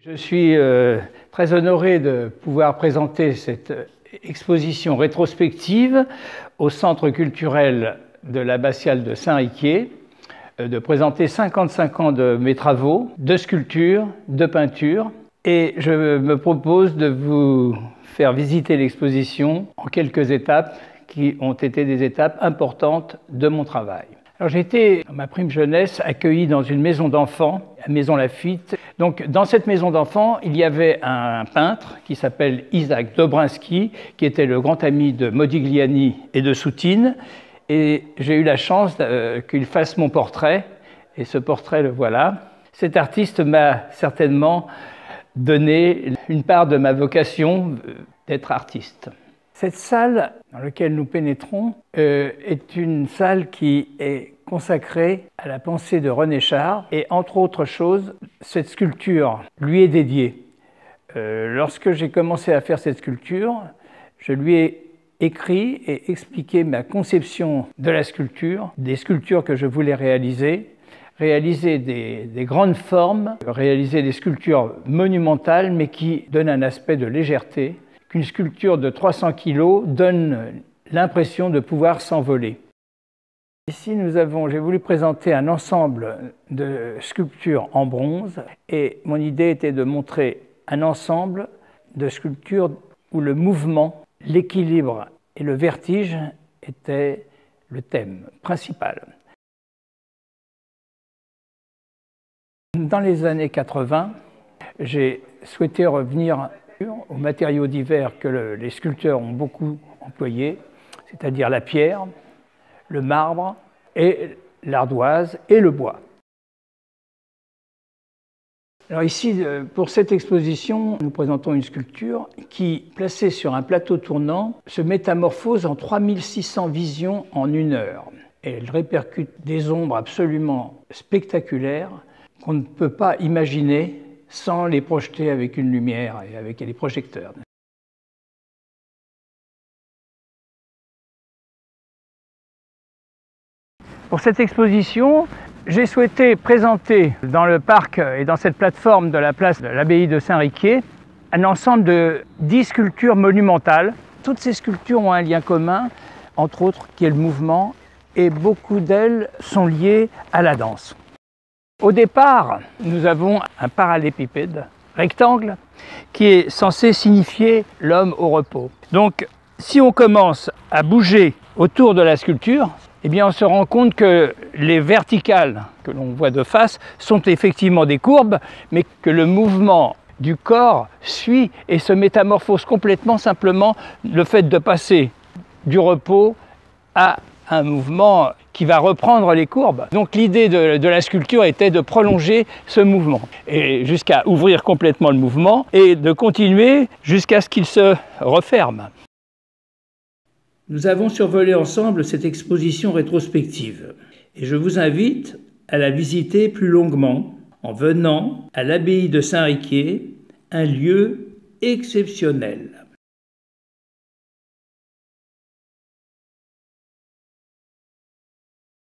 Je suis très honoré de pouvoir présenter cette exposition rétrospective au Centre culturel de l'abbatiale de Saint-Riquier, de présenter 55 ans de mes travaux, de sculpture, de peinture. Et je me propose de vous faire visiter l'exposition en quelques étapes qui ont été des étapes importantes de mon travail. Alors j'ai été, dans ma prime jeunesse, accueilli dans une maison d'enfants, la Maison Lafitte. Donc dans cette maison d'enfants, il y avait un peintre qui s'appelle Isaac Dobrinski, qui était le grand ami de Modigliani et de Soutine. Et j'ai eu la chance qu'il fasse mon portrait, et ce portrait, le voilà. Cet artiste m'a certainement donné une part de ma vocation d'être artiste. Cette salle dans laquelle nous pénétrons est une salle qui est consacrée à la pensée de René Char, et entre autres choses, cette sculpture lui est dédiée. Lorsque j'ai commencé à faire cette sculpture, je lui ai écrit et expliqué ma conception de la sculpture, des sculptures que je voulais réaliser des grandes formes, réaliser des sculptures monumentales mais qui donnent un aspect de légèreté, qu'une sculpture de 300 kg donne l'impression de pouvoir s'envoler. Ici, j'ai voulu présenter un ensemble de sculptures en bronze, et mon idée était de montrer un ensemble de sculptures où le mouvement, l'équilibre et le vertige étaient le thème principal. Dans les années 80, j'ai souhaité revenir aux matériaux divers que les sculpteurs ont beaucoup employés, c'est-à-dire la pierre, le marbre et l'ardoise et le bois. Alors ici, pour cette exposition, nous présentons une sculpture qui, placée sur un plateau tournant, se métamorphose en 3600 visions en 1 heure. Et elle répercute des ombres absolument spectaculaires qu'on ne peut pas imaginer sans les projeter avec une lumière et avec les projecteurs. Pour cette exposition, j'ai souhaité présenter dans le parc et dans cette plateforme de la place de l'abbaye de Saint-Riquier un ensemble de 10 sculptures monumentales. Toutes ces sculptures ont un lien commun, entre autres, qui est le mouvement, et beaucoup d'elles sont liées à la danse. Au départ, nous avons un parallépipède rectangle qui est censé signifier l'homme au repos. Donc, si on commence à bouger autour de la sculpture, eh bien, on se rend compte que les verticales que l'on voit de face sont effectivement des courbes, mais que le mouvement du corps suit et se métamorphose complètement, simplement le fait de passer du repos à un mouvement qui va reprendre les courbes. Donc l'idée de la sculpture était de prolonger ce mouvement, et jusqu'à ouvrir complètement le mouvement et de continuer jusqu'à ce qu'il se referme. Nous avons survolé ensemble cette exposition rétrospective, et je vous invite à la visiter plus longuement en venant à l'abbaye de Saint-Riquier, un lieu exceptionnel.